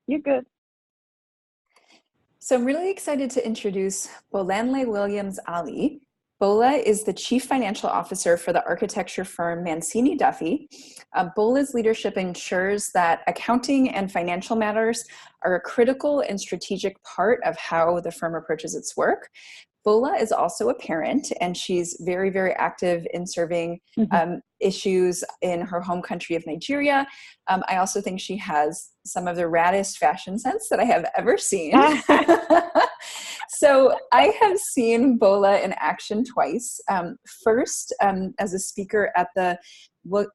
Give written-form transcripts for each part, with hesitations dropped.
You're good. So I'm really excited to introduce Bolanle Williams-Olley. Bola is the Chief Financial Officer for the architecture firm Mancini Duffy. Bola's leadership ensures that accounting and financial matters are a critical and strategic part of how the firm approaches its work. Bola is also a parent, and she's very, very active in serving issues in her home country of Nigeria. I also think she has some of the raddest fashion sense that I have ever seen. So I have seen Bola in action twice. First, as a speaker at the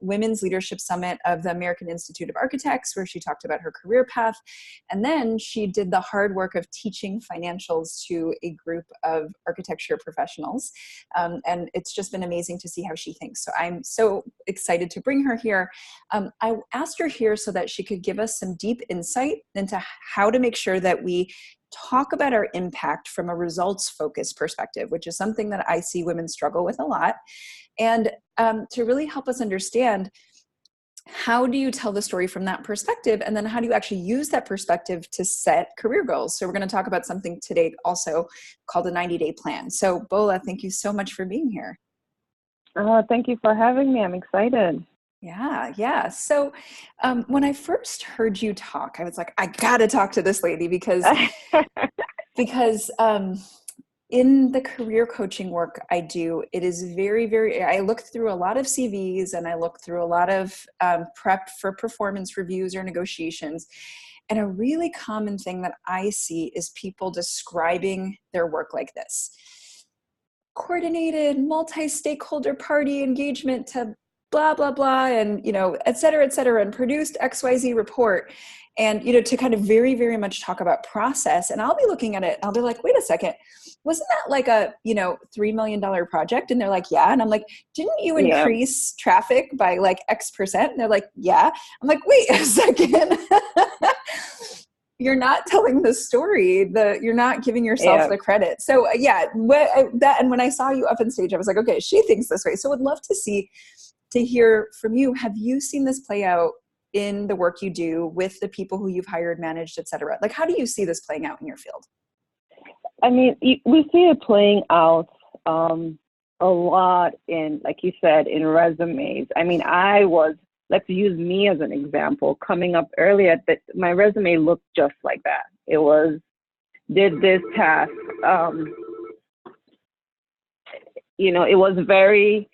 Women's Leadership Summit of the American Institute of Architects, where she talked about her career path. And then she did the hard work of teaching financials to a group of architecture professionals. And it's just been amazing to see how she thinks. So I'm so excited to bring her here. I asked her here so that she could give us some deep insight into how to make sure that we talk about our impact from a results-focused perspective, which is something that I see women struggle with a lot. And to really help us understand, how do you tell the story from that perspective? And then how do you actually use that perspective to set career goals? So we're going to talk about something today also called a 90-day plan. So Bola, thank you so much for being here. Thank you for having me. I'm excited. Yeah. So when I first heard you talk, I was like, I got to talk to this lady because in the career coaching work I do, it is very, I look through a lot of CVs and I look through a lot of prep for performance reviews or negotiations. And a really common thing that I see is people describing their work like this: coordinated multi-stakeholder party engagement to blah, blah, blah, and, et cetera, and produced XYZ report. And, to kind of very, very much talk about process. And I'll be looking at it, I'll be like, wait a second, wasn't that like a, $3 million project? And they're like, yeah. And I'm like, didn't you increase traffic by like X%? And they're like, yeah. I'm like, wait a second. You're not telling the story. You're not giving yourself the credit. So and when I saw you up on stage, I was like, okay, she thinks this way. So would love to hear from you. Have you seen this play out in the work you do with the people who you've hired, managed, et cetera? Like, how do you see this playing out in your field? I mean, we see it playing out a lot in, like you said, in resumes. I mean, let's use me as an example. Coming up earlier, my resume looked just like that. It was, did this task. It was very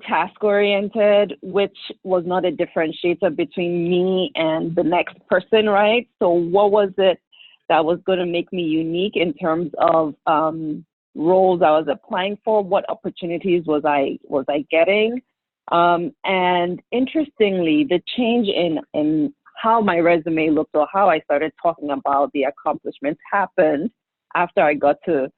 task-oriented, which was not a differentiator between me and the next person, right? So what was it that was going to make me unique in terms of roles I was applying for? What opportunities was I getting? And interestingly, the change in how my resume looked, or how I started talking about the accomplishments, happened after I got to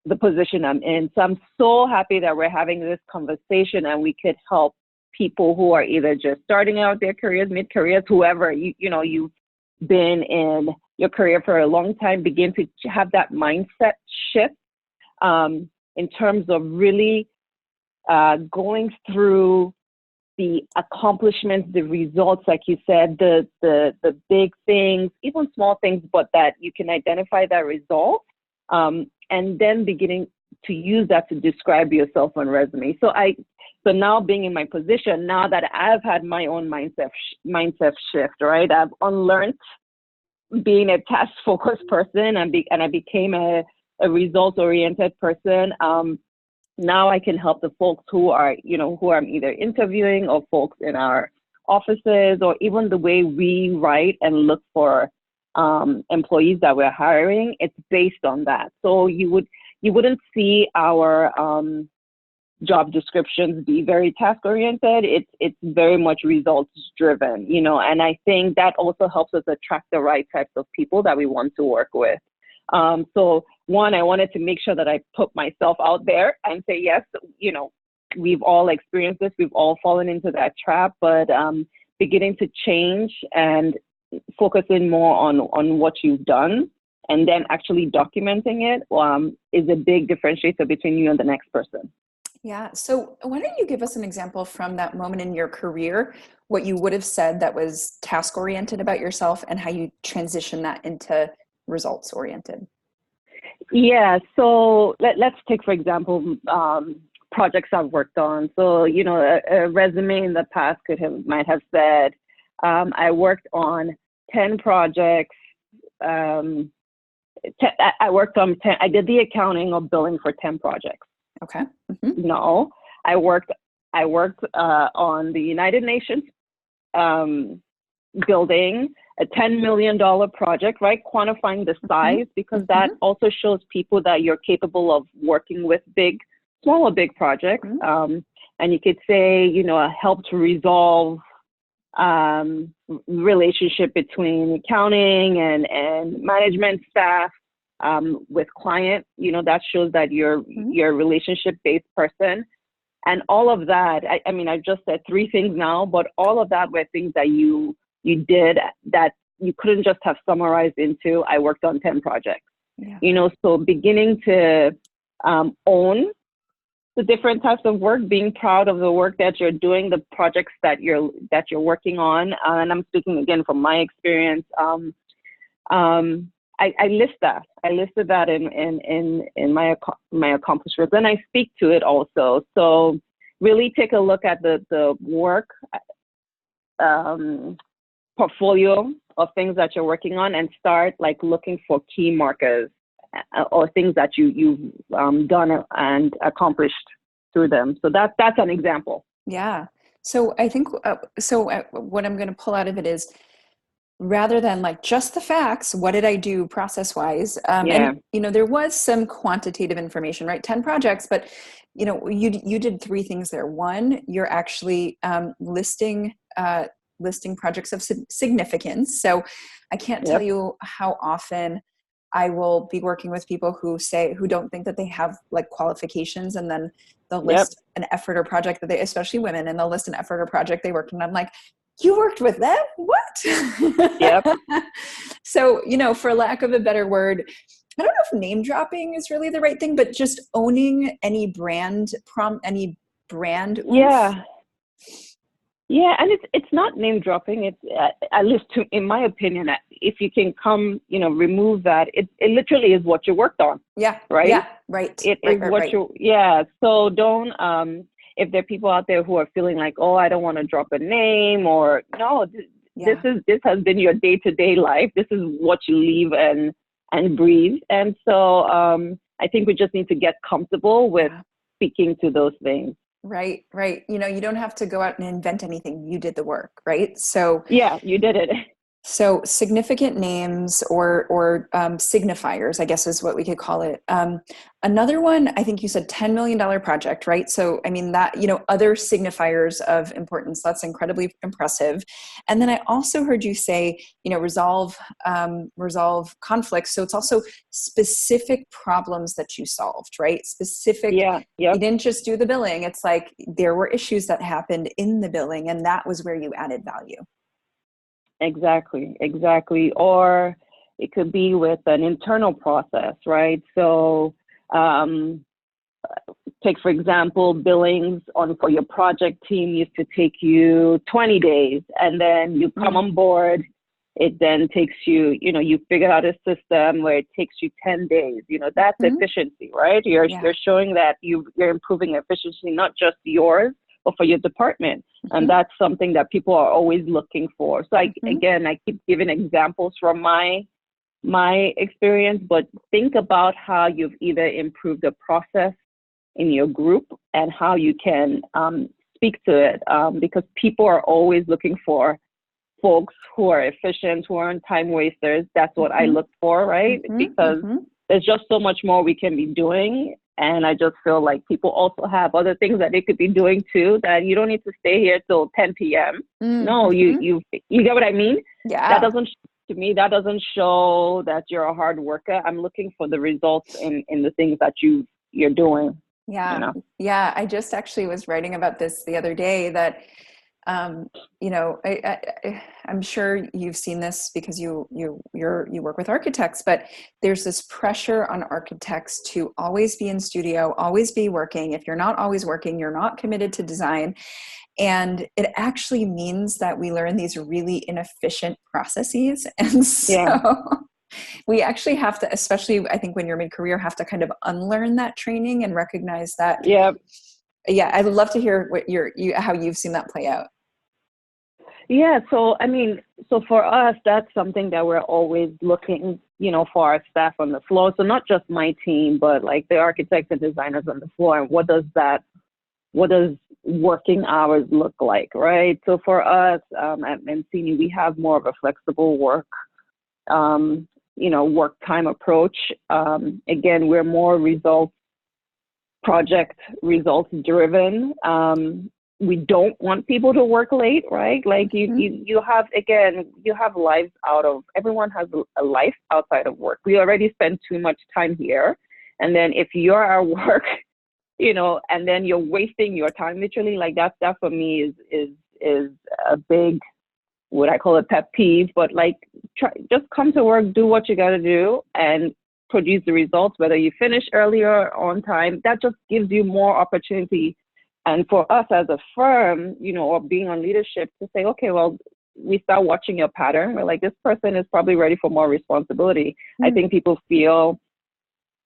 the position I'm in. So I'm so happy that we're having this conversation and we could help people who are either just starting out their careers, mid-careers, whoever, you've been in your career for a long time, begin to have that mindset shift in terms of really going through the accomplishments, the results, like you said, the big things, even small things, but that you can identify that result. And then beginning to use that to describe yourself on resume. So now being in my position, now that I've had my own mindset shift, right? I've unlearned being a task-focused person and I became a results-oriented person. Now I can help the folks who I'm either interviewing, or folks in our offices, or even the way we write and look for employees that we're hiring. It's based on that. So you wouldn't see our job descriptions be very task oriented. It's very much results driven, and I think that also helps us attract the right types of people that we want to work with. So one, I wanted to make sure that I put myself out there and say, yes, we've all experienced this. We've all fallen into that trap, but beginning to change and focusing more on what you've done and then actually documenting it is a big differentiator between you and the next person. Yeah. So why don't you give us an example from that moment in your career, what you would have said that was task oriented about yourself and how you transition that into results oriented? Yeah, so let's take, for example, projects I've worked on. So, a resume in the past might have said, I worked on 10 projects. I worked on 10, I did the accounting or billing for 10 projects. Okay. Mm-hmm. No, I worked on the United Nations, building a $10 million project, right? Quantifying the size, because that also shows people that you're capable of working with small or big projects. And you could say, help to resolve relationship between accounting and management staff with client. That shows that you're a relationship-based person. And all of that, I mean, I just said three things now, but all of that were things that you did that you couldn't just have summarized into, I worked on 10 projects. Yeah. So beginning to own the different types of work, being proud of the work that you're doing, the projects that you're working on. And I'm speaking again from my experience. I list that. I listed that in my accomplishments, and I speak to it also. So really take a look at the work portfolio of things that you're working on, and start looking for key markers or things that you've done and accomplished through them. So that's an example. Yeah. So I think what I'm going to pull out of it is, rather than just the facts, what did I do process wise? And there was some quantitative information, right? 10 projects, but you did three things there. One, you're actually listing projects of significance. So I can't tell you how often I will be working with people who don't think that they have qualifications, and then they'll list an effort or project that especially women, and they'll list an effort or project they worked on. I'm like, you worked with them? What? Yep. So, for lack of a better word, I don't know if name dropping is really the right thing, but just owning any brand Yeah. Yeah, and it's not name dropping. It's at least in my opinion, if you can remove that, it literally is what you worked on. Yeah. Right. Yeah. Right. It is what you. Yeah. So don't. If there are people out there who are feeling like, oh, I don't want to drop a name, or no, this has been your day-to-day life. This is what you live and breathe. And so I think we just need to get comfortable with speaking to those things. Right. You don't have to go out and invent anything. You did the work, right? So yeah, you did it. So significant names or signifiers, I guess is what we could call it. Another one, I think you said $10 million project, right? So, I mean that, other signifiers of importance, that's incredibly impressive. And then I also heard you say, resolve conflicts. So it's also specific problems that you solved, right? Specific, you didn't just do the billing. It's like there were issues that happened in the billing, and that was where you added value. Exactly. Or it could be with an internal process, right? So take, for example, billings for your project team used to take you 20 days, and then you come on board. It then takes you, you figure out a system where it takes you 10 days. That's efficiency, right? You're showing that you're improving efficiency, not just yours, but for your department. And that's something that people are always looking for. So I keep giving examples from my experience, but think about how you've either improved the process in your group and how you can speak to it, because people are always looking for folks who are efficient, who aren't time wasters. That's what I look for, right? Because there's just so much more we can be doing. And I just feel like people also have other things that they could be doing too, that you don't need to stay here till 10 p.m. No, you get what I mean? Yeah. That doesn't show that you're a hard worker. I'm looking for the results in the things that you're doing. Yeah. Yeah. I just actually was writing about this the other day, that You know, I'm sure you've seen this because you work with architects, but there's this pressure on architects to always be in studio, always be working. If you're not always working, you're not committed to design. And it actually means that we learn these really inefficient processes. And so Yeah. we actually have to, especially I think when you're mid-career, have to kind of unlearn that training and recognize that. Yeah. Yeah, I would love to hear what how you've seen that play out. Yeah. So, I mean, so for us, that's something that we're always looking, you know, for our staff on the floor. So not just my team, but like the architects and designers on the floor. And what does working hours look like, right? So for us at Mancini, we have more of a flexible work time approach. Again, we're more project results driven. We don't want people to work late, right? Like you have everyone has a life outside of work. We already spend too much time here. And then if you're at work, you know, and then you're wasting your time literally, like that for me is a big, what I call a pet peeve, but like just come to work, do what you got to do and produce the results, whether you finish earlier or on time. That just gives you more opportunity. And for us as a firm, you know, or being on leadership to say, okay, well, we start watching your pattern. We're like, this person is probably ready for more responsibility. I think people feel,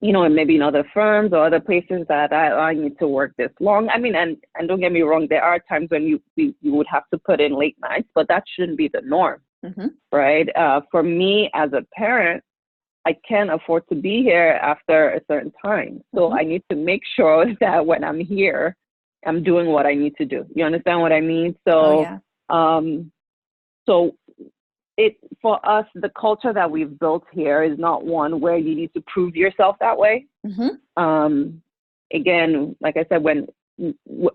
you know, and maybe in other firms or other places that I need to work this long. I mean, and don't get me wrong, there are times when you would have to put in late nights, but that shouldn't be the norm, right? For me as a parent, I can't afford to be here after a certain time. So I need to make sure that when I'm here, I'm doing what I need to do. You understand what I mean? So, for us, the culture that we've built here is not one where you need to prove yourself that way. Again, like I said, when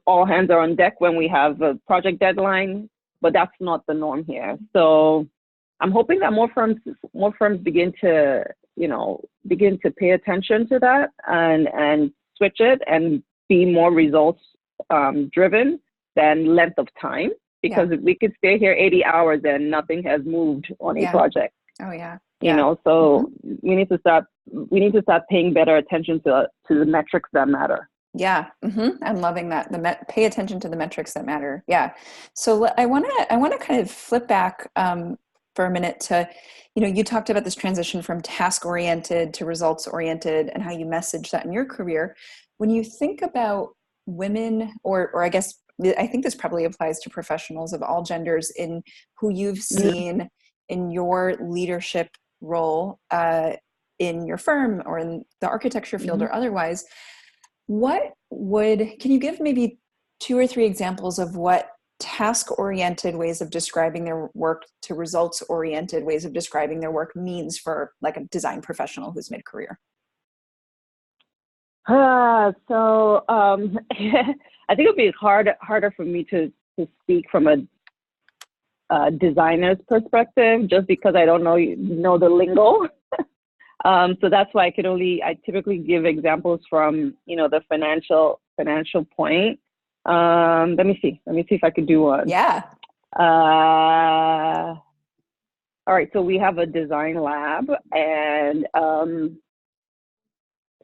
all hands are on deck when we have a project deadline, but that's not the norm here. So I'm hoping that more firms begin to pay attention to that and switch it and be more results driven than length of time. Because we could stay here 80 hours and nothing has moved on a project. You know, so we need to start paying better attention to the metrics that matter. I'm loving that. Pay attention to the metrics that matter. So I want to kind of flip back for a minute to, you know, you talked about this transition from task oriented to results oriented and how you message that in your career. When you think about women, or I guess I think this probably applies to professionals of all genders, in who you've seen in your leadership role in your firm or in the architecture field or otherwise. Can you give maybe 2 or 3 examples of what task-oriented ways of describing their work to results-oriented ways of describing their work means for like a design professional who's mid-career? I think it'd be harder for me to speak from a designer's perspective, just because I don't know the lingo. So that's why I typically give examples from, you know, the financial point. Let me see if I could do one. All right. So we have a design lab, and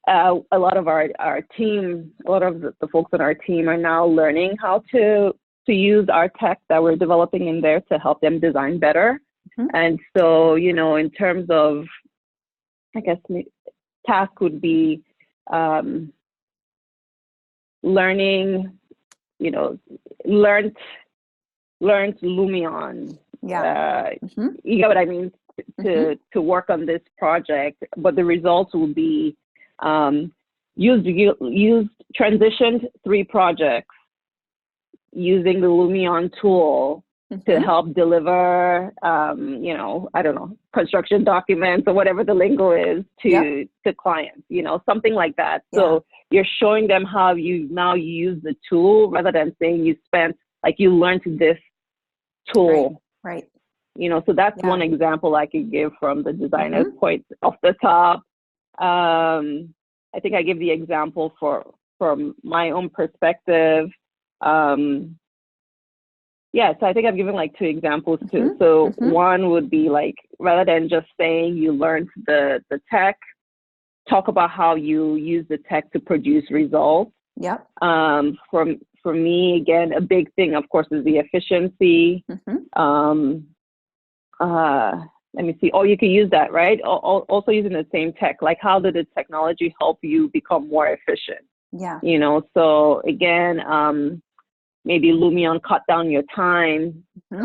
a lot of the folks on our team are now learning how to use our tech that we're developing in there to help them design better. And so, you know, in terms of, I guess, task would be learning, you know, learned Lumion. You get what I mean? To work on this project, but the results will be transitioned 3 projects using the Lumion tool to help deliver, you know, I don't know, construction documents or whatever the lingo is to clients, you know, something like that. So you're showing them how you now use the tool rather than saying you learned this tool. Right. You know, so that's one example I could give from the designer's point off the top. I think I give the example from my own perspective. Yeah, so I think I've given like two examples too. Mm-hmm. So Mm-hmm. one would be like, rather than just saying you learned the tech, talk about how you use the tech to produce results. Yep. For me, again, a big thing, of course, is the efficiency. Mm-hmm. Let me see. Oh, you can use that, right? Also using the same tech. Like, how did the technology help you become more efficient? Yeah. You know, so again, maybe Lumion cut down your time, Mm-hmm.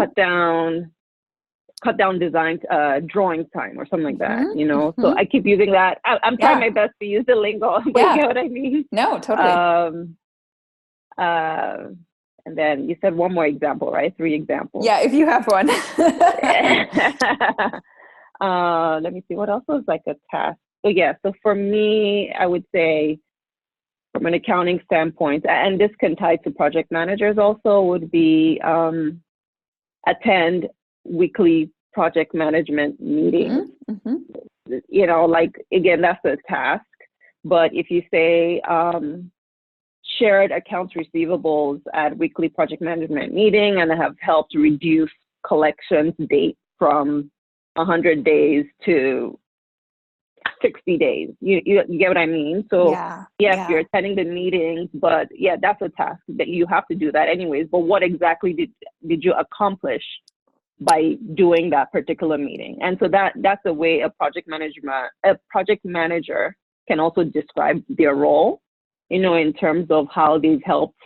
cut down design, drawing time or something like that, Mm-hmm. you know? So Mm-hmm. I keep using that. I'm trying my best to use the lingo, but you get what I mean? No, totally. And then you said one more example, right? 3 examples. Yeah, if you have one. Let me see, what else was like a task? So yeah, so for me, I would say from an accounting standpoint, and this can tie to project managers also, would be attend weekly project management meetings. Mm-hmm. Mm-hmm. You know, like, again, that's a task. But if you say shared accounts receivables at weekly project management meeting and have helped reduce collections date from 100 days to 60 days. You get what I mean? So yes, you're attending the meetings, but yeah, that's a task that you have to do that anyways. But what exactly did you accomplish by doing that particular meeting? And so that's a way a project manager can also describe their role, you know, in terms of how they've helped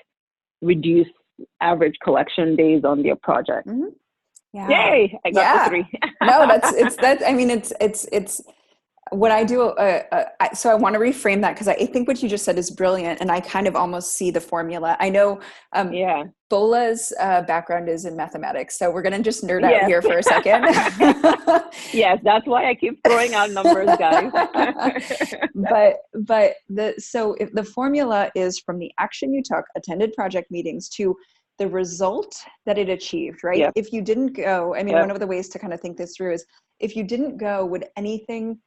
reduce average collection days on their project. Mm-hmm. Yeah. Yay! I got the 3. No, I mean, it's what I do. So I want to reframe that, because I think what you just said is brilliant, and I kind of almost see the formula. I know Bola's background is in mathematics, so we're going to just nerd out here for a second. Yes, that's why I keep throwing out numbers, guys. but if the formula is from the action you took, attended project meetings, to the result that it achieved, right? Yep. If you didn't go, I mean, one of the ways to kind of think this through is, if you didn't go, would anything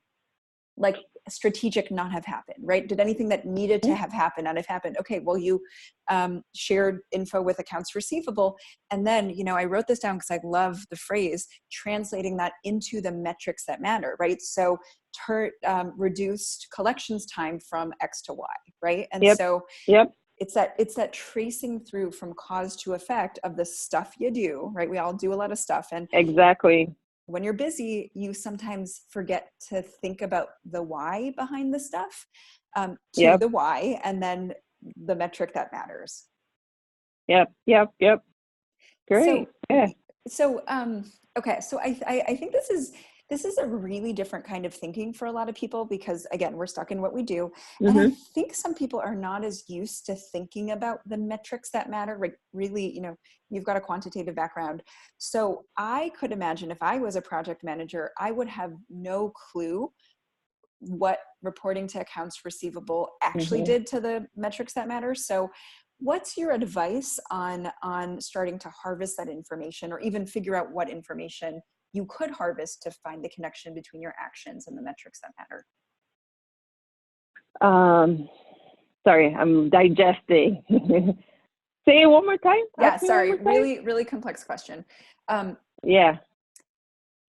like strategic not have happened, right? Did anything that needed to have happened not have happened? Okay, well, you shared info with accounts receivable. And then, you know, I wrote this down because I love the phrase, translating that into the metrics that matter, right? So reduced collections time from X to Y, right? And so it's that tracing through from cause to effect of the stuff you do, right? We all do a lot of stuff. And exactly. When you're busy, you sometimes forget to think about the why behind the stuff, the why, and then the metric that matters. Yep. Great. So I think this is a really different kind of thinking for a lot of people, because again, we're stuck in what we do. Mm-hmm. And I think some people are not as used to thinking about the metrics that matter. Like, really, you know, you've got a quantitative background. So I could imagine if I was a project manager, I would have no clue what reporting to accounts receivable actually did to the metrics that matter. So what's your advice on starting to harvest that information, or even figure out what information you could harvest to find the connection between your actions and the metrics that matter? Sorry, I'm digesting. Say it one more time. Yeah, sorry. Really, really complex question.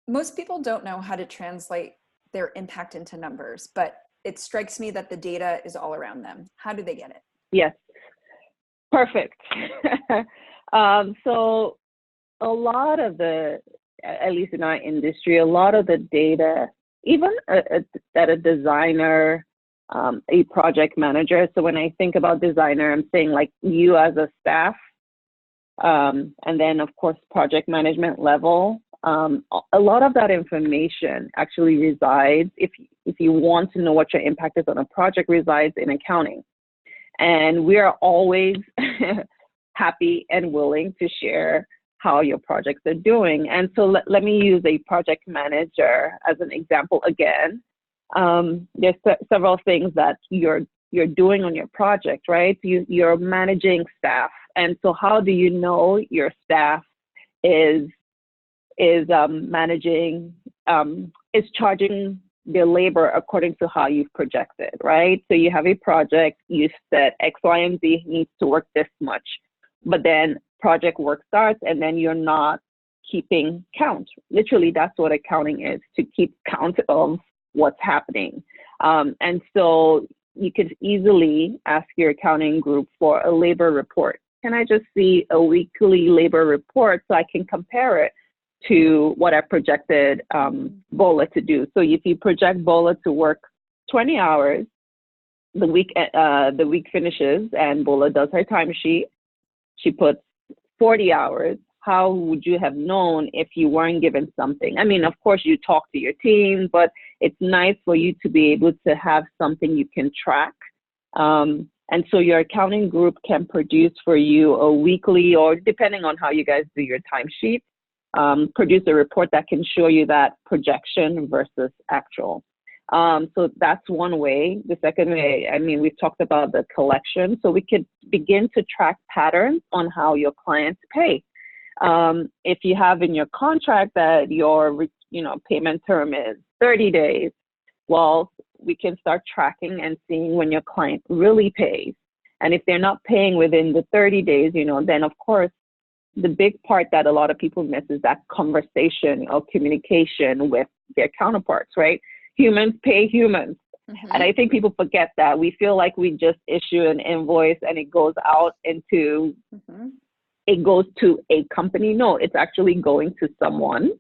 Most people don't know how to translate their impact into numbers, but it strikes me that the data is all around them. How do they get it? Yes. Perfect. So a lot of at least in our industry, a lot of the data, even that a designer, a project manager. So when I think about designer, I'm saying like you as a staff, and then of course, project management level. A lot of that information actually resides, if you want to know what your impact is on a project, resides in accounting. And we are always happy and willing to share how your projects are doing. And so let me use a project manager as an example again. There's several things that you're doing on your project, right? You're managing staff. And so how do you know your staff is charging their labor according to how you've projected, right? So you have a project, you said X, Y, and Z needs to work this much, but then project work starts, and then you're not keeping count. Literally, that's what accounting is, to keep count of what's happening. And so you could easily ask your accounting group for a labor report. Can I just see a weekly labor report so I can compare it to what I projected Bola to do? So if you project Bola to work 20 hours, the week finishes and Bola does her timesheet, she puts 40 hours. How would you have known if you weren't given something? I mean, of course, you talk to your team, but it's nice for you to be able to have something you can track. And so your accounting group can produce for you a weekly, or depending on how you guys do your timesheet, produce a report that can show you that projection versus actual. So that's one way. The second way, I mean, we've talked about the collection. So we could begin to track patterns on how your clients pay. If you have in your contract that your, payment term is 30 days, well, we can start tracking and seeing when your client really pays. And if they're not paying within the 30 days, then of course, the big part that a lot of people miss is that conversation or communication with their counterparts, right? Humans pay humans. Mm-hmm. And I think people forget that. We feel like we just issue an invoice and it goes out into, it goes to a company. No, it's actually going to someone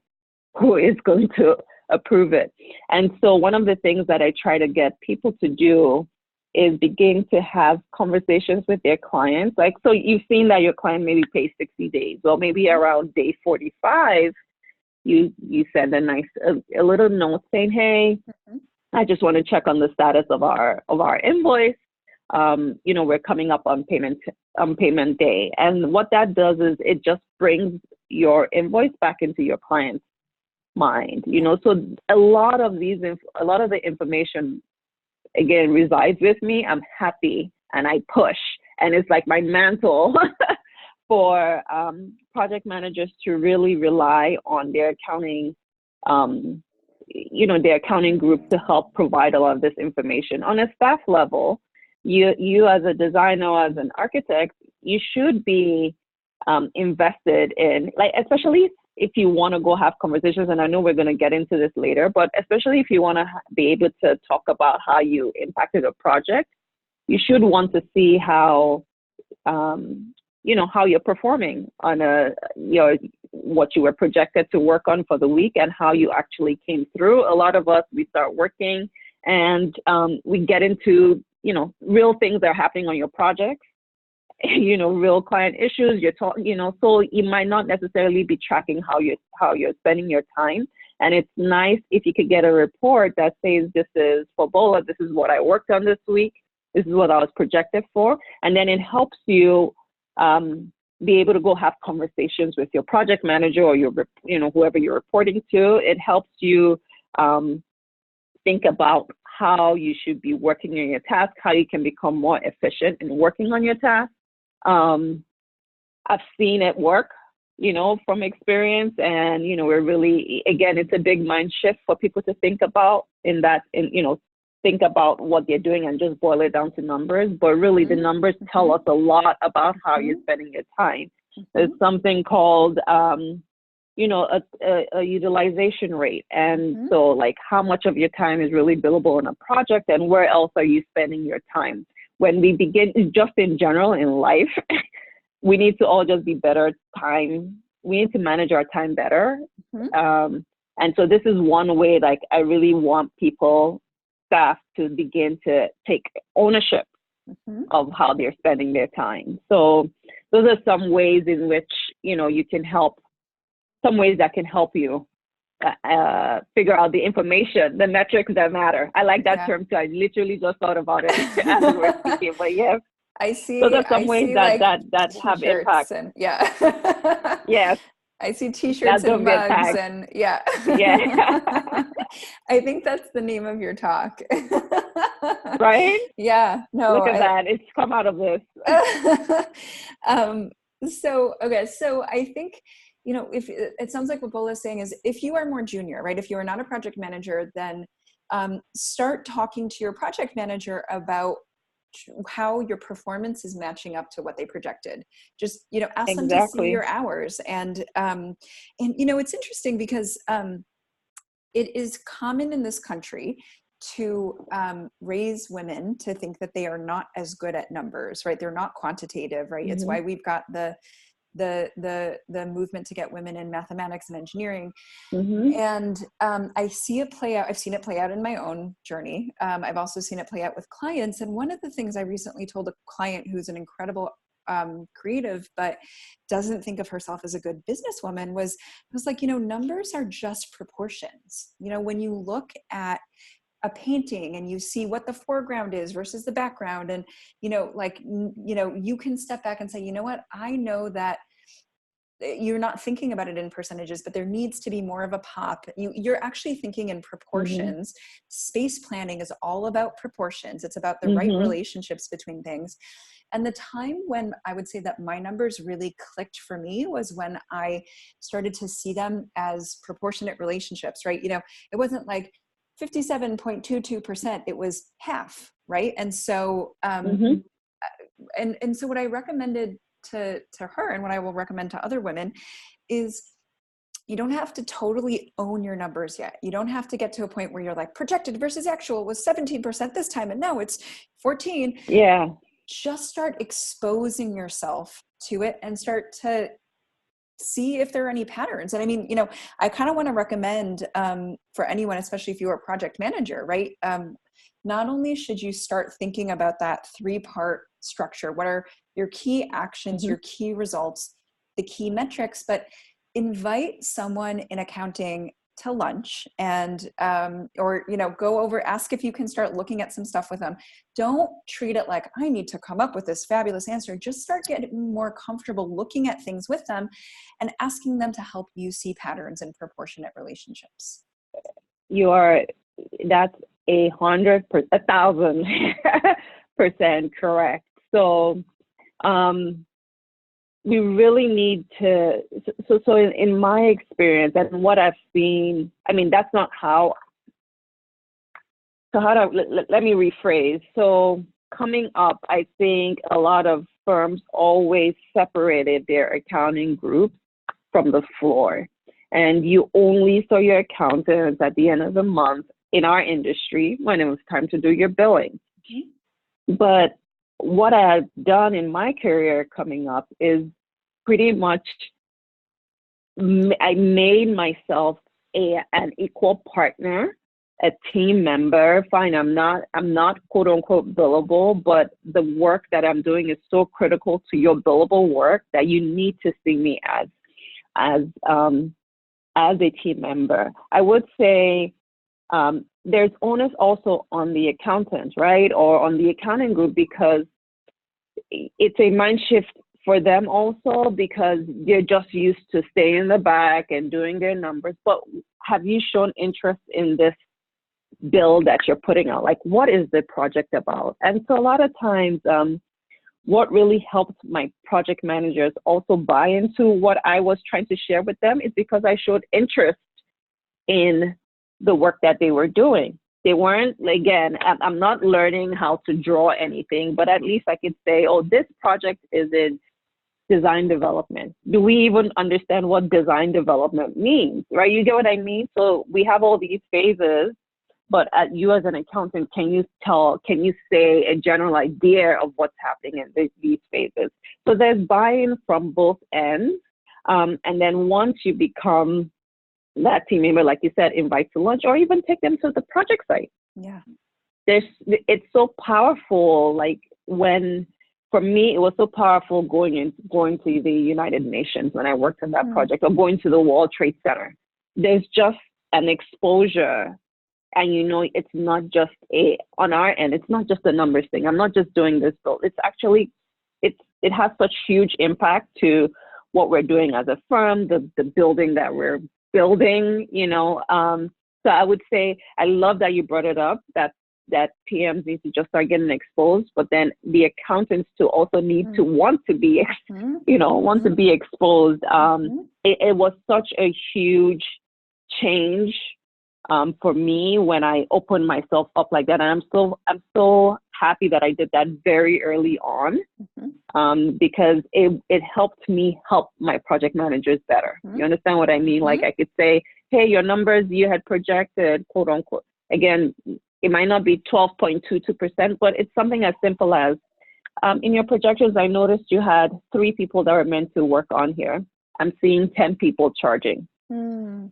who is going to approve it. And so one of the things that I try to get people to do is begin to have conversations with their clients. Like, so you've seen that your client maybe pays 60 days. Well, maybe around day 45, you send a little note saying, hey, I just want to check on the status of our invoice. We're coming up on payment day. And what that does is it just brings your invoice back into your client's mind. So a lot of the information, again, resides with me. I'm happy and I push, and it's like my mantle for project managers to really rely on their accounting, their accounting group to help provide a lot of this information. On a staff level, you as a designer, as an architect, you should be invested in, like, especially if you want to go have conversations, and I know we're going to get into this later, but especially if you want to be able to talk about how you impacted a project, you should want to see how, how you're performing on what you were projected to work on for the week and how you actually came through. A lot of us, we start working and we get into, real things that are happening on your projects. Real client issues, so you might not necessarily be tracking how you're spending your time. And it's nice if you could get a report that says, this is for Bola, this is what I worked on this week, this is what I was projected for. And then it helps you be able to go have conversations with your project manager or whoever you're reporting to. It helps you think about how you should be working on your task, how you can become more efficient in working on your task. I've seen it work, from experience, and, we're really, again, it's a big mind shift for people to think about think about what they're doing and just boil it down to numbers. But really the numbers tell us a lot about how you're spending your time. There's something called, a utilization rate. And so like how much of your time is really billable in a project and where else are you spending your time? When we begin, just in general in life, we need to all just be better time. We need to manage our time better. And so this is one way, like, I really want staff to begin to take ownership of how they're spending their time. So those are some ways in which, you can help, some ways that can help you figure out the information, the metrics that matter. I like that term too. I literally just thought about it as we were speaking, but yeah. I see. So there's some ways that have impact. And, yeah. Yes. I see t-shirts and mugs and yeah. I think that's the name of your talk. Right? Yeah. No. Look at that. It's come out of this. So I think, if it sounds like what Bola is saying is, if you are more junior, right? If you are not a project manager, then start talking to your project manager about how your performance is matching up to what they projected. Just, you know, ask them to see Exactly. your hours. And you know, it's interesting because it is common in this country to raise women to think that they are not as good at numbers, right? They're not quantitative, right? It's why we've got the movement to get women in mathematics and engineering. And I see it play out. I've seen it play out in my own journey. I've also seen it play out with clients. And one of the things I recently told a client who's an incredible creative, but doesn't think of herself as a good businesswoman was like, you know, numbers are just proportions. You know, when you look at a painting and you see what the foreground is versus the background, and, you know, like, you know, you can step back and say, you know what, I know that you're not thinking about it in percentages, but there needs to be more of a pop. You're actually thinking in proportions. Space planning is all about proportions. It's about the right relationships between things. And the time when I would say that my numbers really clicked for me was when I started to see them as proportionate relationships, right? You know, it wasn't like 57.22%, it was half, right? And so, and so what I recommended to her, and what I will recommend to other women, is you don't have to totally own your numbers yet. You don't have to get to a point where you're like, projected versus actual was 17% this time, and now it's 14. Yeah. Just start exposing yourself to it and start to see if there are any patterns. And I mean, you know, I kind of want to recommend for anyone, especially if you're a project manager, right? Not only should you start thinking about that 3-part structure, what are your key actions, your key results, the key metrics, but invite someone in accounting to lunch and, or, you know, go over, ask if you can start looking at some stuff with them. Don't treat it like I need to come up with this fabulous answer. Just start getting more comfortable looking at things with them and asking them to help you see patterns in proportionate relationships. That's 100%, 1,000% correct. So, we really need to, so in my experience and what I've seen, I mean, that's not how, let me rephrase. So coming up, I think a lot of firms always separated their accounting groups from the floor. And you only saw your accountants at the end of the month in our industry when it was time to do your billing. But what I've done in my career coming up is pretty much I made myself an equal partner, a team member. Fine, I'm not quote unquote billable, but the work that I'm doing is so critical to your billable work that you need to see me as a team member. I would say there's onus also on the accountant, right? Or on the accounting group, because it's a mind shift for them also, because they're just used to staying in the back and doing their numbers. But have you shown interest in this bill that you're putting out? Like, what is the project about? And so a lot of times, what really helped my project managers also buy into what I was trying to share with them is because I showed interest in the work that they were doing. They weren't, again, I'm not learning how to draw anything, but at least I could say, oh, this project is in design development. Do we even understand what design development means, right? You get what I mean? So we have all these phases, but you as an accountant, can you say a general idea of what's happening in these phases? So there's buy-in from both ends. And then once you become that team member, like you said, invite to lunch or even take them to the project site. Yeah. It's so powerful. Like for me, it was so powerful going to the United Nations when I worked on that project, or going to the World Trade Center. There's just an exposure, and it's not just on our end, it's not just a numbers thing. I'm not just doing this, though. It's actually, it has such huge impact to what we're doing as a firm, the building that we're building, So I would say, I love that you brought it up, that PMs need to just start getting exposed, but then the accountants to also need to want to be, to be exposed. It was such a huge change for me when I opened myself up like that. And I'm so happy that I did that very early on, because it helped me help my project managers better. You understand what I mean? Like I could say, hey, your numbers you had projected, quote unquote, again, it might not be 12.22%, but it's something as simple as, in your projections, I noticed you had 3 people that were meant to work on here. I'm seeing 10 people charging. You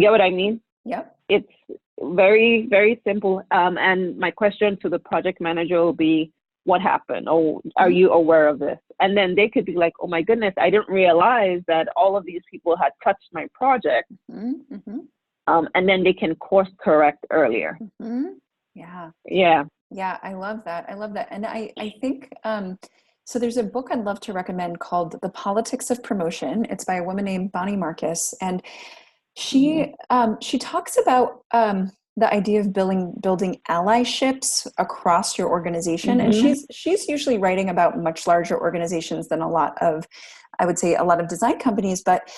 get what I mean? Yep. It's very, very simple. And my question to the project manager will be, what happened? Or are you aware of this? And then they could be like, oh my goodness, I didn't realize that all of these people had touched my project. And then they can course correct earlier. Yeah, I love that. And I think, so there's a book I'd love to recommend called The Politics of Promotion. It's by a woman named Bonnie Marcus. And she talks about the idea of building allyships across your organization. And she's usually writing about much larger organizations than a lot of design companies. But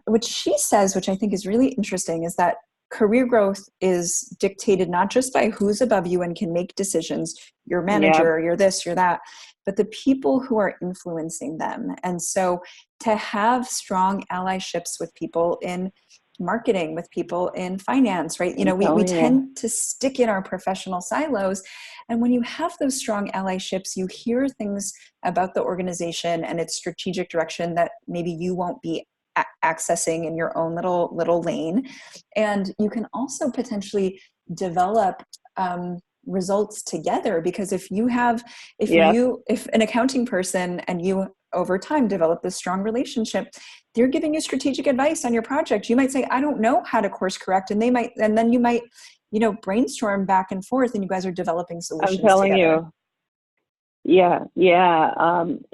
what she says, which I think is really interesting, is that career growth is dictated not just by who's above you and can make decisions, your manager, you're this, you're that, but the people who are influencing them. And so to have strong allyships with people in marketing, with people in finance, right? We tend to stick in our professional silos. And when you have those strong allyships, you hear things about the organization and its strategic direction that maybe you won't be accessing in your own little lane. And you can also potentially develop results together, because if an accounting person and you over time develop this strong relationship, they're giving you strategic advice on your project. You might say, I don't know how to course correct. And then you might, brainstorm back and forth, and you guys are developing solutions together. I'm telling you. Yeah.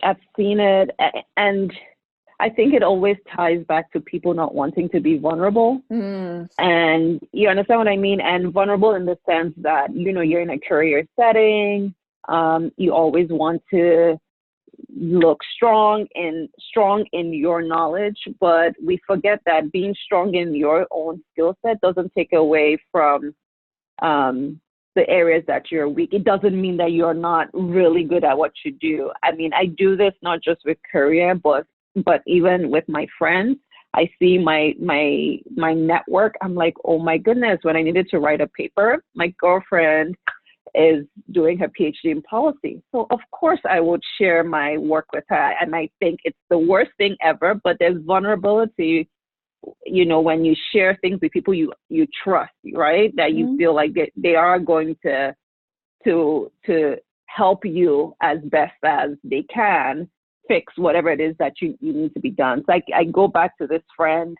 I've seen it. And I think it always ties back to people not wanting to be vulnerable. And you understand what I mean? And vulnerable in the sense that, you're in a career setting. You always want to look strong in your knowledge, but we forget that being strong in your own skill set doesn't take away from the areas that you're weak. It doesn't mean that you're not really good at what you do. I mean, I do this not just with career, but even with my friends. I see my network. I'm like, oh my goodness, when I needed to write a paper, my girlfriend is doing her PhD in policy. So of course I would share my work with her. And I think it's the worst thing ever, but there's vulnerability, when you share things with people you trust, right? That you feel like they are going to help you as best as they can fix whatever it is that you need to be done. So I go back to this friend.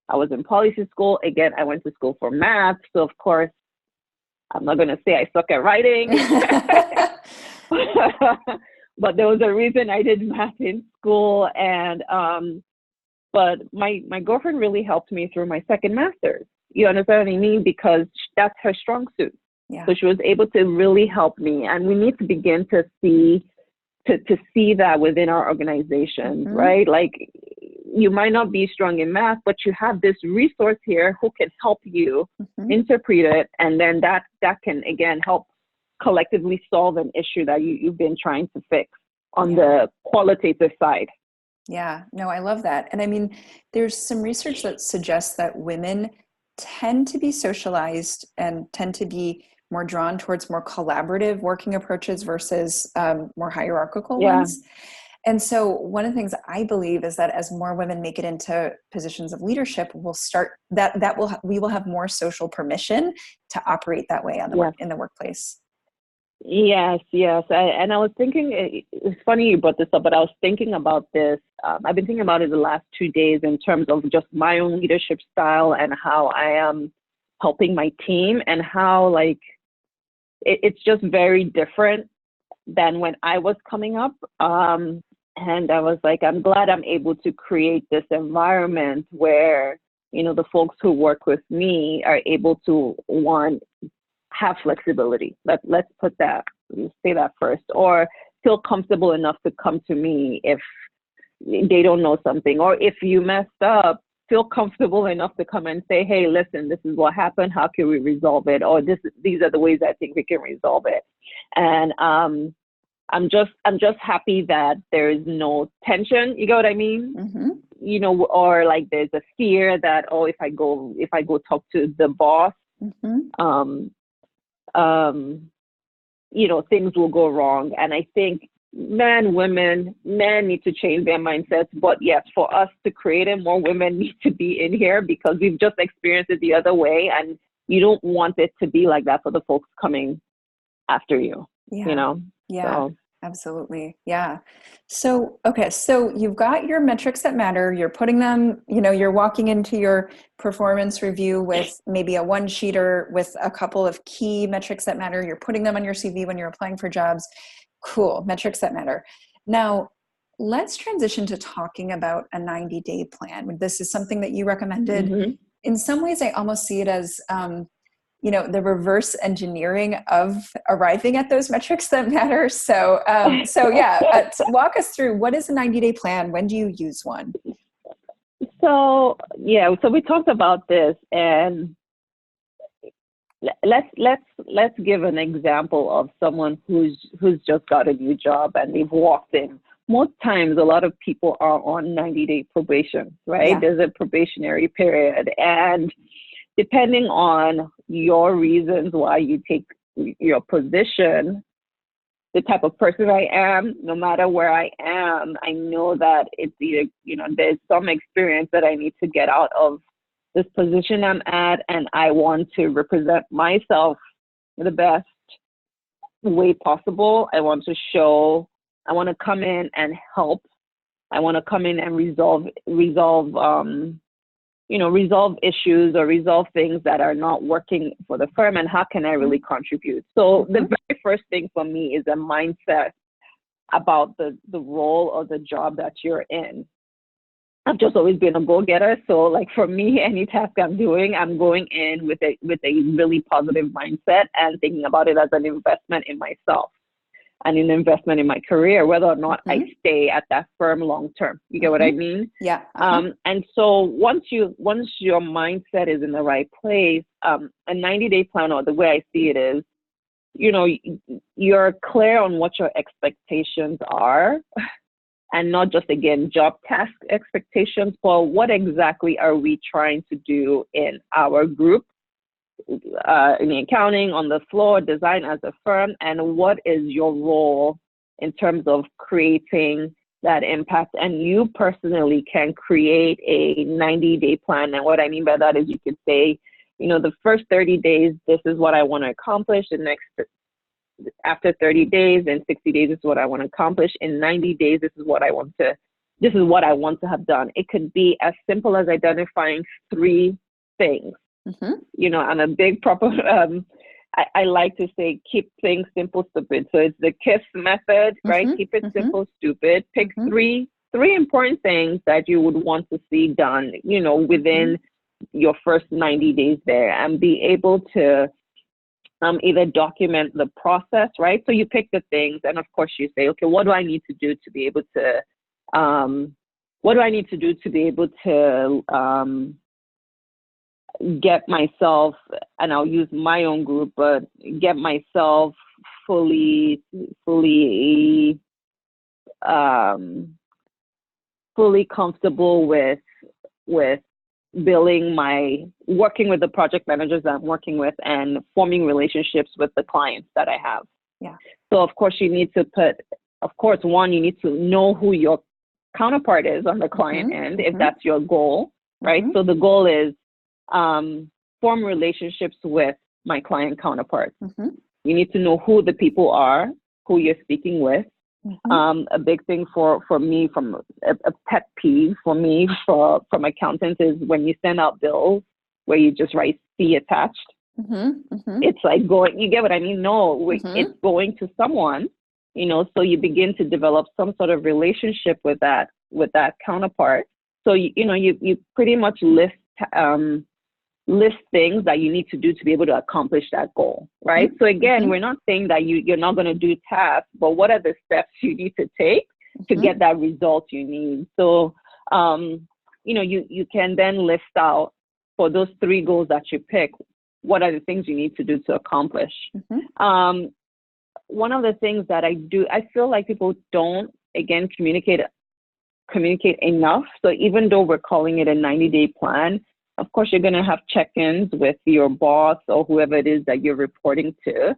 I was in policy school. Again, I went to school for math. So of course, I'm not going to say I suck at writing, but there was a reason I did math in school. And, but my girlfriend really helped me through my second master's. You understand what I mean? Because that's her strong suit. Yeah. So she was able to really help me. And we need to begin to see that within our organizations, right? Like, you might not be strong in math, but you have this resource here who can help you interpret it. And then that can, again, help collectively solve an issue that you've been trying to fix on the qualitative side. Yeah, no, I love that. And I mean, there's some research that suggests that women tend to be socialized and tend to be more drawn towards more collaborative working approaches versus more hierarchical ones. And so one of the things I believe is that as more women make it into positions of leadership, we will have more social permission to operate that way in the workplace. Yes. And I was thinking, it's funny you brought this up, but I was thinking about this. I've been thinking about it the last 2 days in terms of just my own leadership style and how I am helping my team, and how it's just very different than when I was coming up. And I was like, I'm glad I'm able to create this environment where, the folks who work with me are able to, have flexibility. Let's say that first, or feel comfortable enough to come to me if they don't know something, or if you messed up, feel comfortable enough to come and say, hey, listen, this is what happened. How can we resolve it? Or these are the ways I think we can resolve it. And I'm just happy that there is no tension. You get what I mean? Mm-hmm. You know, or like there's a fear that, oh, if I go talk to the boss, Mm-hmm. you know, things will go wrong. And I think men need to change their mindsets. But yes, for us to create it, more women need to be in here, because we've just experienced it the other way, and you don't want it to be like that for the folks coming after you. Yeah. You know? Yeah. So. Absolutely. Yeah. So, okay. So you've got your metrics that matter. You're putting them, you know, you're walking into your performance review with maybe a one sheeter with a couple of key metrics that matter. You're putting them on your CV when you're applying for jobs. Cool. Metrics that matter. Now, let's transition to talking about a 90-day plan. This is something that you recommended. Mm-hmm. In some ways, I almost see it as, you know, the reverse engineering of arriving at those metrics that matter. So yeah, walk us through, what is a 90-day plan? When do you use one? So we talked about this, and let's give an example of someone who's just got a new job and they've walked in. Most times, a lot of people are on 90-day probation, right? Yeah. There's a probationary period, and depending on your reasons why you take your position, the type of person I am, no matter where I am, I know that it's either, you know, there's some experience that I need to get out of this position I'm at, and I want to represent myself in the best way possible. I want to come in and help. I want to come in and resolve issues or resolve things that are not working for the firm, and how can I really contribute? So the very first thing for me is a mindset about the role or the job that you're in. I've just always been a go-getter. So like for me, any task I'm doing, I'm going in with a really positive mindset and thinking about it as an investment in myself and an investment in my career, whether or not I stay at that firm long term. You get what I mean? Yeah. And so once your mindset is in the right place, a 90-day plan, or the way I see it is, you know, you're clear on what your expectations are, and not just, again, job task expectations, but what exactly are we trying to do in our group, in the accounting, on the floor, design as a firm, and what is your role in terms of creating that impact. And you personally can create a 90-day plan. And what I mean by that is you could say, you know, the first 30 days, this is what I want to accomplish. The next, after 30 days and 60 days, this is what I want to accomplish. In 90 days, this is what I want to have done. It could be as simple as identifying 3 things. You know, I'm a big I like to say, keep things simple, stupid. So it's the KISS method, right? Keep it simple, stupid. Pick 3 important things that you would want to see done, you know, within your first 90 days there, and be able to either document the process, right? So you pick the things, and of course you say, okay, what do I need to do to be able to, get myself, and I'll use my own group, but get myself fully comfortable with working with the project managers that I'm working with, and forming relationships with the clients that I have. Yeah. So of course you need to you need to know who your counterpart is on the client end, if that's your goal, right? So the goal is form relationships with my client counterparts. You need to know who the people are, who you're speaking with. A big thing for me, from a pet peeve for me from accountants, is when you send out bills where you just write "fee attached." It's like you get what I mean? No, it's going to someone, you know, so you begin to develop some sort of relationship with that counterpart. So, you pretty much list things that you need to do to be able to accomplish that goal, right? So again, we're not saying that you're not going to do tasks, but what are the steps you need to take to get that result you need? So, you can then list out for those 3 goals that you pick, what are the things you need to do to accomplish. One of the things that I feel like people don't, again, communicate enough. So even though we're calling it a 90-day plan, of course, you're going to have check-ins with your boss or whoever it is that you're reporting to,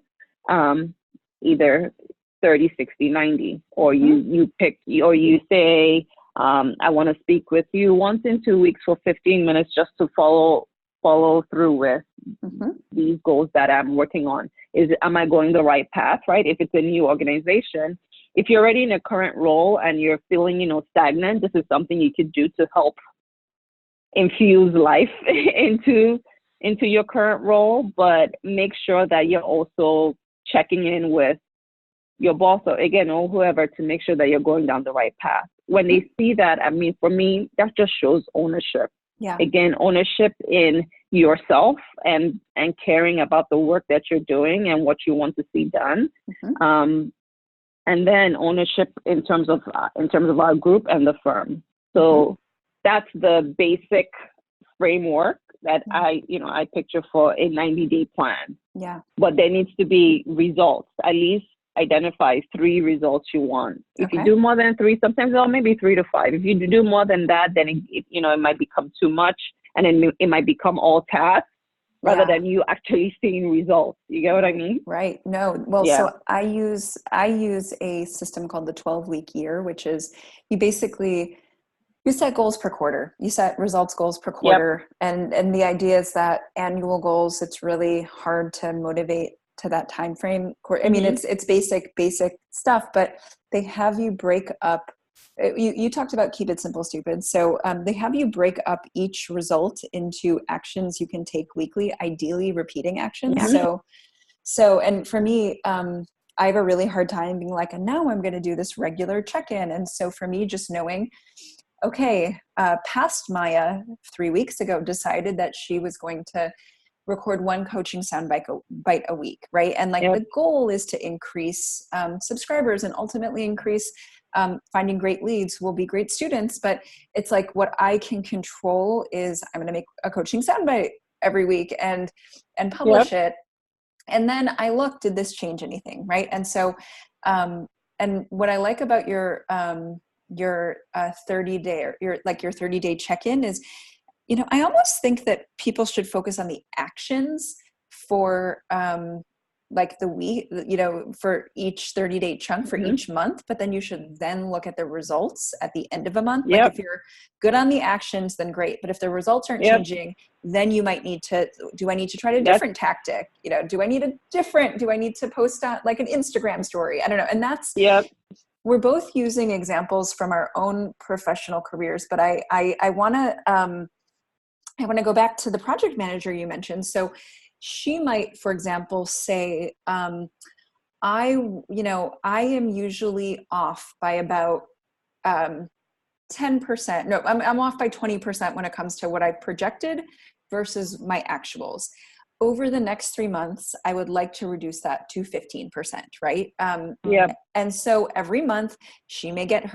either 30, 60, 90, or you pick, or you say, I want to speak with you once in 2 weeks for 15 minutes just to follow through with these goals that I'm working on. Am I going the right path, right? If it's a new organization, if you're already in a current role and you're feeling, stagnant, this is something you could do to help infuse life into your current role, but make sure that you're also checking in with your boss or, again, or whoever, to make sure that you're going down the right path. When they see that, I mean, for me, that just shows ownership. Yeah. Again, ownership in yourself and caring about the work that you're doing and what you want to see done. And then ownership in terms of our group and the firm. So that's the basic framework that I picture for a 90-day plan. Yeah. But there needs to be results. At least identify 3 results you want. If you do more than 3, sometimes maybe 3 to 5. If you do more than that, then it might become too much, and then it might become all tasks rather than you actually seeing results. You get what I mean? Right. No. Well, so I use a system called the 12-week year, which is you set goals per quarter. You set results goals per quarter. And the idea is that annual goals, it's really hard to motivate to that time frame. I mean, it's basic stuff, but they have you break up. You talked about keep it simple, stupid. So they have you break up each result into actions you can take weekly, ideally repeating actions. So, and for me, I have a really hard time being like, and now I'm going to do this regular check-in. And so for me, just knowing, okay, past Maya 3 weeks ago decided that she was going to record 1 coaching soundbite a week, right? And the goal is to increase subscribers and ultimately increase finding great leads will be great students. But it's like what I can control is I'm going to make a coaching soundbite every week and publish it. And then I look, did this change anything, right? And so, and what I like about your 30-day or your 30-day check-in is, I almost think that people should focus on the actions for the week, for each 30-day chunk for each month, but then you should then look at the results at the end of a month. Like if you're good on the actions, then great. But if the results aren't changing, then you might need to, do I need to try a different tactic? Do I need to post on an Instagram story? I don't know. And that's, we're both using examples from our own professional careers, but I want to go back to the project manager you mentioned. So she might, for example, say, I am usually off by about 10%. No, I'm off by 20% when it comes to what I've projected versus my actuals. Over the next 3 months, I would like to reduce that to 15%, right? And so every month she may get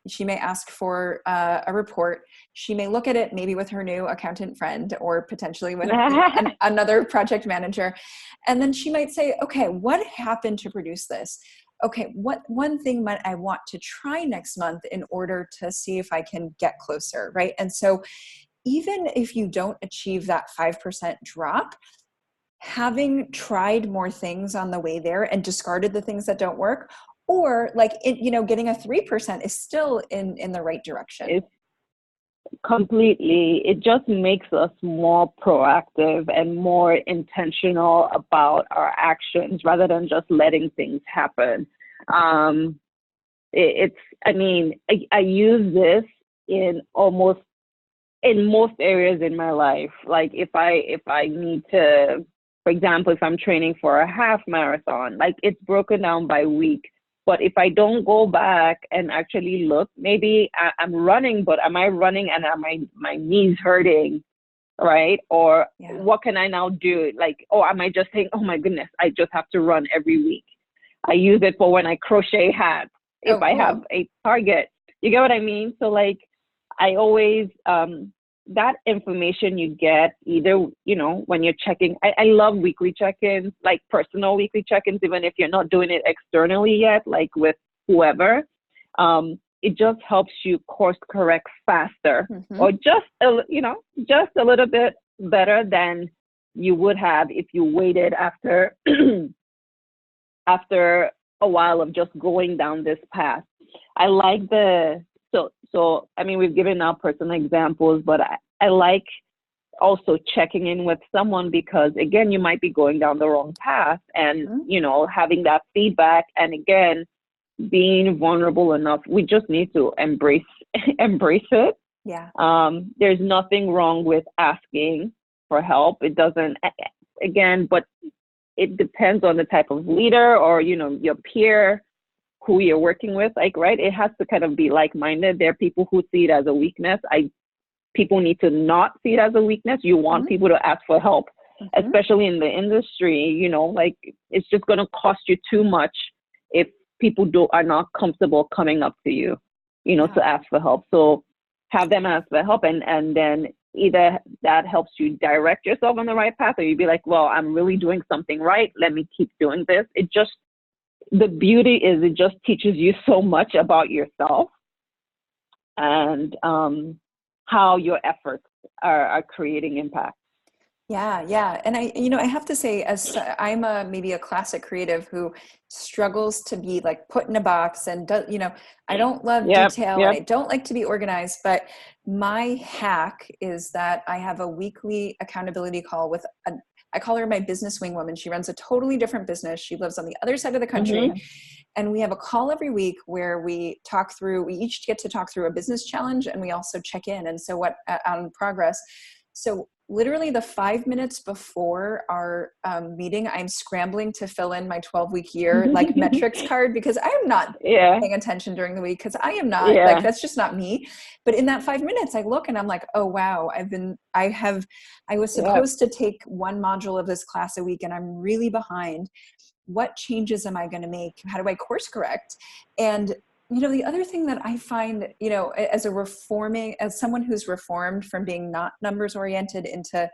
she may ask for a report. She may look at it maybe with her new accountant friend or potentially with another project manager. And then she might say, okay, what happened to produce this? Okay, what one thing might I want to try next month in order to see if I can get closer, right? And so even if you don't achieve that 5% drop, having tried more things on the way there and discarded the things that don't work, or getting a 3% is still in the right direction. It's completely. It just makes us more proactive and more intentional about our actions rather than just letting things happen. I use this in most areas in my life. Like if I need to, for example, if I'm training for a half marathon, it's broken down by week. But if I don't go back and actually look, maybe I'm running, but am I running and are my knees hurting, right? Or what can I now do? Am I just saying, oh my goodness, I just have to run every week. I use it for when I crochet hats, if I have a target. You get what I mean? So I always, that information you get either, you know, when you're checking, I love weekly check-ins, like personal weekly check-ins, even if you're not doing it externally yet, like with whoever. It just helps you course correct faster, or just, you know, just a little bit better than you would have if you waited after, after a while of just going down this path. I like so I mean, we've given out personal examples, but I like also checking in with someone, because again, you might be going down the wrong path, and you know, having that feedback, and again, being vulnerable enough. We just need to embrace it. Yeah. There's nothing wrong with asking for help. It doesn't, again, but it depends on the type of leader, or, you know, your peer, who you're working with, like, right? It has to kind of be like-minded. There are people who see it as a weakness. People need to not see it as a weakness. You want people to ask for help, especially in the industry. You know, like, it's just going to cost you too much if people are not comfortable coming up to you, you know, to ask for help. So have them ask for help, and then either that helps you direct yourself on the right path, or you'd be like, well, I'm really doing something right. Let me keep doing this. The beauty is it just teaches you so much about yourself, and how your efforts are creating impact. Yeah. And I have to say, as I'm maybe a classic creative who struggles to be like put in a box, and I don't love detail, and I don't like to be organized, but my hack is that I have a weekly accountability call with I call her my business wing woman. She runs a totally different business. She lives on the other side of the country. And we have a call every week where we each get to talk through a business challenge, and we also check in. And so on progress. So literally the 5 minutes before our meeting, I'm scrambling to fill in my 12-week year, like metrics card, because I am not paying attention during the week, because I am not like, that's just not me. But in that 5 minutes, I look and I'm like, oh, wow, I was supposed to take one module of this class a week, and I'm really behind. What changes am I going to make? How do I course correct? And the other thing that I find, as someone who's reformed from being not numbers oriented into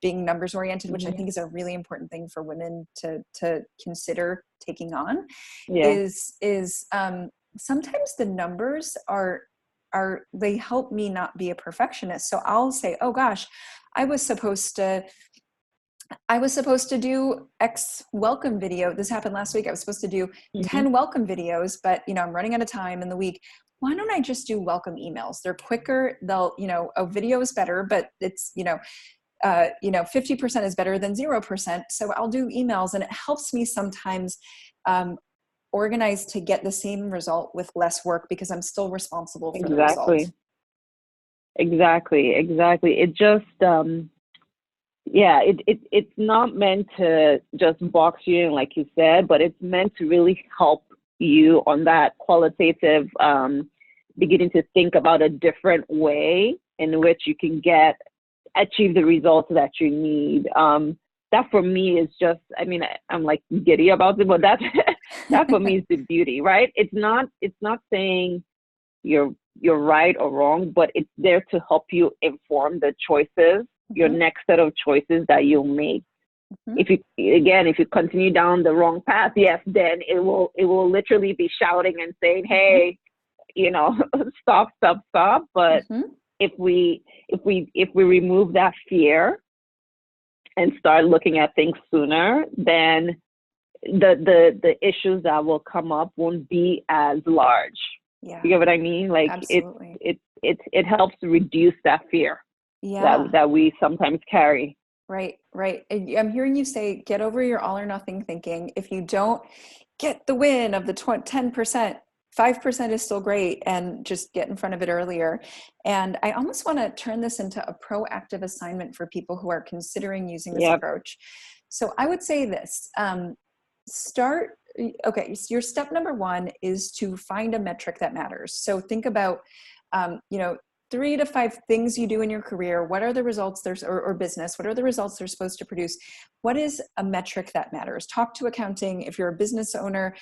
being numbers oriented, which I think is a really important thing for women to consider taking on, is sometimes the numbers they help me not be a perfectionist. So I'll say, oh gosh, I was supposed to do X welcome video. This happened last week. I was supposed to do 10 welcome videos, but I'm running out of time in the week. Why don't I just do welcome emails? They're quicker. They'll, a video is better, but it's, 50% is better than 0%. So I'll do emails, and it helps me sometimes organize to get the same result with less work, because I'm still responsible for the result. Exactly. It just, it's not meant to just box you in, like you said, but it's meant to really help you on that qualitative, beginning to think about a different way in which you can achieve the results that you need. That for me is just, I'm like giddy about it, but that for me is the beauty, right? It's not saying you're right or wrong, but it's there to help you inform the choices, your next set of choices that you'll make. If you continue down the wrong path, then it will literally be shouting and saying, hey, stop. But if we remove that fear and start looking at things sooner, then the issues that will come up won't be as large. You get what I mean? Like, absolutely. It helps reduce that fear that we sometimes carry. Right. I'm hearing you say, get over your all or nothing thinking. If you don't get the win of the 10%, 5% is still great, and just get in front of it earlier. And I almost want to turn this into a proactive assignment for people who are considering using this approach. So I would say this, so your step number one is to find a metric that matters. So think about, 3 to 5 things you do in your career. What are the results there's, or business? What are the results they're supposed to produce? What is a metric that matters? Talk to accounting. If you're a business owner,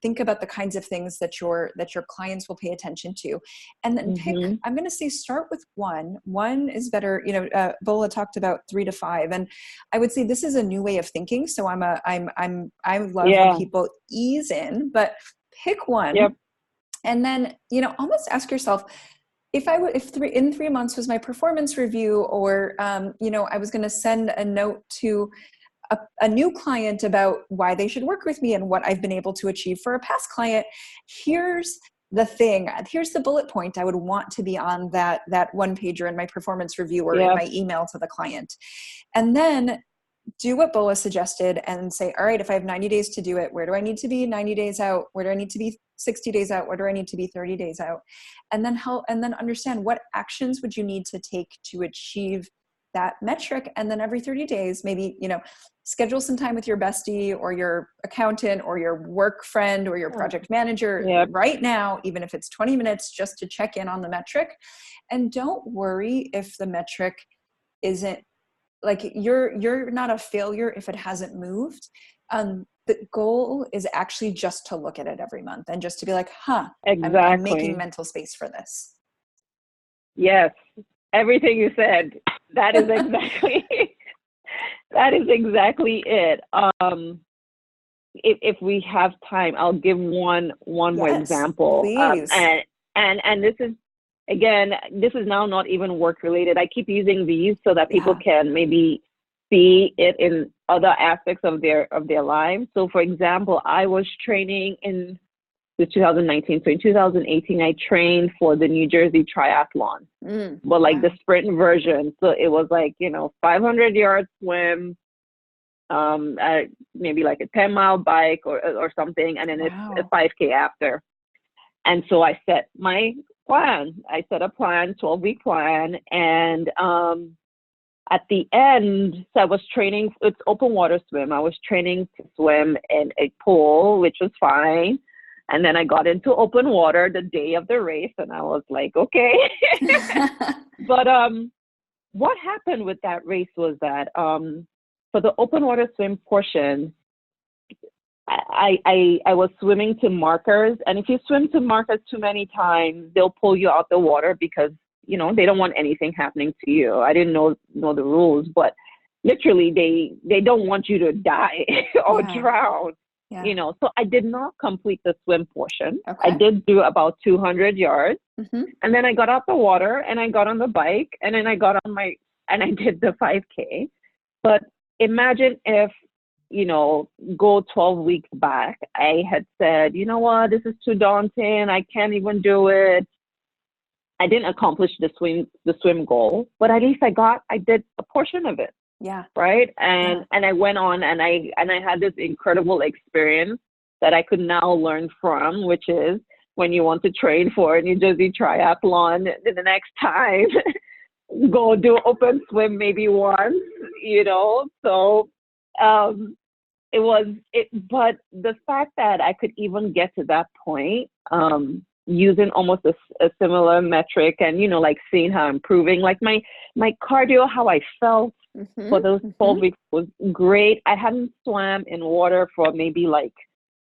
think about the kinds of things that your clients will pay attention to, and then pick. I'm going to say start with one. One is better. You know, Bola talked about 3 to 5, and I would say this is a new way of thinking. So I love when people ease in, but pick one. Yep. And then, you know, almost ask yourself, if in 3 months was my performance review, or, you know, I was going to send a note to a new client about why they should work with me and what I've been able to achieve for a past client, here's the thing, here's the bullet point I would want to be on that one pager in my performance review or in my email to the client. And then do what Bola suggested and say, all right, if I have 90 days to do it, where do I need to be 90 days out? Where do I need to be 60 days out? Where do I need to be 30 days out? And then understand what actions would you need to take to achieve that metric. And then every 30 days, maybe, you know, schedule some time with your bestie or your accountant or your work friend or your project manager right now, even if it's 20 minutes, just to check in on the metric. And don't worry if the metric isn't, like, you're not a failure if it hasn't moved. The goal is actually just to look at it every month and just to be like, exactly. I'm making mental space for this. Yes. Everything you said, that is exactly, that is exactly it. If we have time, I'll give one more example. Please. And this is, again, this is now not even work related. I keep using these so that people can maybe see it in other aspects of their lives. So for example, I was training in 2019. So in 2018, I trained for the New Jersey Triathlon, but like the sprint version. So it was like, you know, 500-yard swim, maybe like a 10-mile bike or something. And then it's a 5K after. And so I set my plan. I set a plan, 12-week plan. And at the end, so I was training, it's open water swim. I was training to swim in a pool, which was fine. And then I got into open water the day of the race, and I was like, okay. But what happened with that race was that for the open water swim portion, I was swimming to markers. And if you swim to markers too many times, they'll pull you out the water because, you know, they don't want anything happening to you. I didn't know the rules, but literally they don't want you to die or drown. Yeah. You know, so I did not complete the swim portion. I did do about 200 yards. And then I got out the water and I got on the bike and then I got on and I did the 5K. But imagine if, you know, go 12 weeks back, I had said, you know what, this is too daunting. I can't even do it. I didn't accomplish the swim goal, but at least I did a portion of it. Yeah. Right. And I went on and I had this incredible experience that I could now learn from, which is when you want to train for a New Jersey Triathlon the next time, go do open swim maybe once, you know. So but the fact that I could even get to that point, using almost a similar metric and, you know, like seeing how I'm improving, like my cardio, how I felt for those 12 weeks was great. I hadn't swam in water for maybe like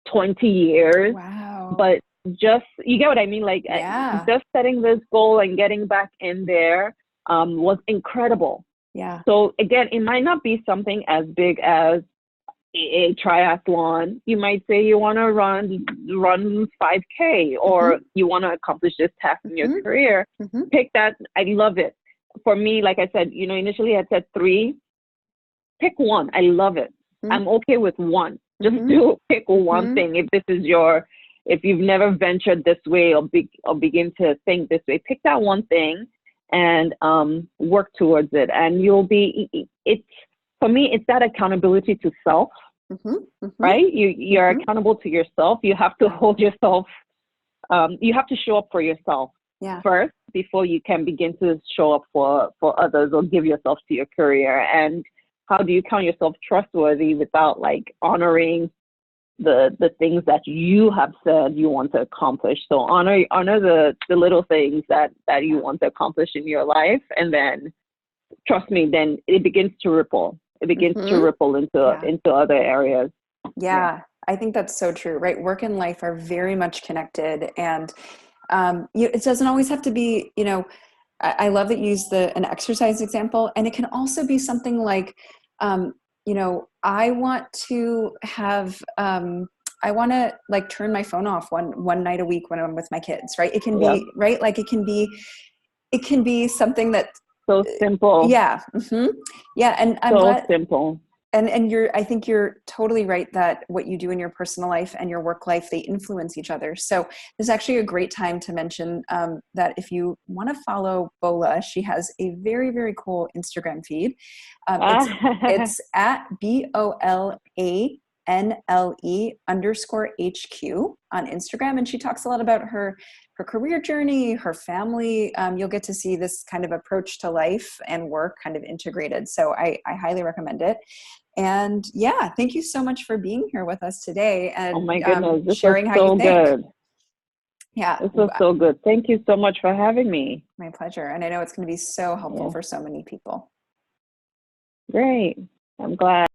20 years. Wow. But just, you get what I mean? Like just setting this goal and getting back in there was incredible. Yeah. So again, it might not be something as big as a triathlon. You might say you want to run 5K or you want to accomplish this task in your career. Pick that. I love it. For me, like I said, you know, initially I said 3. Pick one. I love it. I'm okay with one. Just pick one thing. If you've never ventured this way or begin to think this way, pick that one thing and work towards it. And for me, it's that accountability to self, right? You're accountable to yourself. You have to hold yourself. You have to show up for yourself first before you can begin to show up for others or give yourself to your career. And how do you count yourself trustworthy without like honoring the things that you have said you want to accomplish. So honor the little things that you want to accomplish in your life, and then trust me, then it begins to ripple. It begins to ripple into other areas. Yeah, I think that's so true, right? Work and life are very much connected, and it doesn't always have to be, I love that you use an exercise example, and it can also be something like, I want to have, I want to like turn my phone off one night a week when I'm with my kids, right? It can be, right? Like it can be something that so simple. Yeah. Mm-hmm. Yeah. And I'm so glad, simple. And I think you're totally right that what you do in your personal life and your work life, they influence each other. So this is actually a great time to mention that if you want to follow Bola, she has a very, very cool Instagram feed. It's at BOLANLE_HQ on Instagram. And she talks a lot about her career journey, her family. You'll get to see this kind of approach to life and work kind of integrated. So I highly recommend it. And yeah, thank you so much for being here with us today and oh my goodness, this sharing was how so you think. good. Yeah. This was so good. Thank you so much for having me. My pleasure. And I know it's going to be so helpful for so many people. Great. I'm glad.